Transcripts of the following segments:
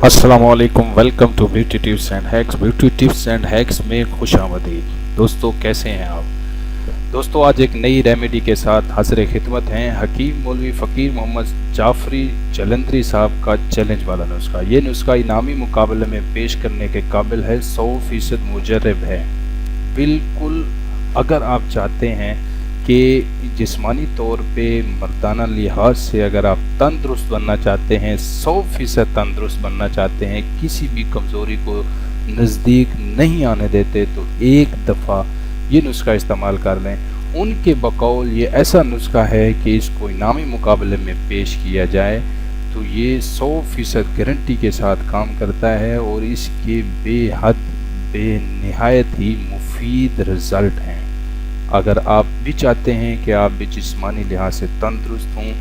अस्सलामुअलैकुम, welcome to beauty tips and hacks. Beauty tips and hacks में खुश आमदीद। दोस्तों कैसे हैं आप? दोस्तों आज एक नई रेमेडी के साथ हाजिर खिदमत हैं। हकीम मौलवी फ़कीर मोहम्मद जाफरी जलंधरी साहब का चैलेंज वाला नुस्खा। ये नुस्खा इनामी मुकाबले में पेश करने के काबिल है, 100% मुजर्रब है बिल्कुल। अगर आप चाहते हैं कि जिस्मानी तौर पे मर्दाना लिहाज से अगर आप तंदुरुस्त बनना चाहते हैं, 100% तंदुरुस्त बनना चाहते हैं, किसी भी कमज़ोरी को नज़दीक नहीं आने देते, तो एक दफ़ा ये नुस्खा इस्तेमाल कर लें। उनके बकौल ये ऐसा नुस्खा है कि इसको इनामी मुकाबले में पेश किया जाए तो ये 100% गारंटी के साथ काम करता है और इसके बेहद बेनिहायत ही मुफीद रिज़ल्ट हैं। अगर आप भी चाहते हैं कि आप भी जिस्मानी लिहाज से तंदुरुस्त हों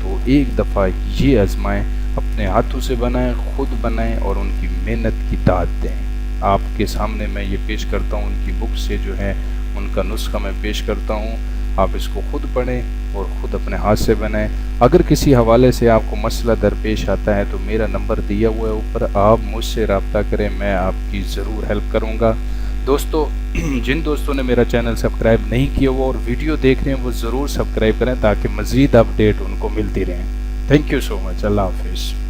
तो एक दफ़ा ये आजमाएं, अपने हाथों से बनाएं, ख़ुद बनाएं और उनकी मेहनत की दाद दें। आपके सामने मैं ये पेश करता हूँ, उनकी बुक से जो है उनका नुस्खा मैं पेश करता हूँ। आप इसको ख़ुद पढ़ें और ख़ुद अपने हाथ से बनाएं। अगर किसी हवाले से आपको मसला दरपेश आता है तो मेरा नंबर दिया हुआ है ऊपर, आप मुझसे रब्ता करें, मैं आपकी ज़रूर हेल्प करूँगा। दोस्तों जिन दोस्तों ने मेरा चैनल सब्सक्राइब नहीं किया वो और वीडियो देख रहे हैं वो ज़रूर सब्सक्राइब करें ताकि मज़ीद अपडेट उनको मिलती रहें। Thank you so much. Allah हाफिज़।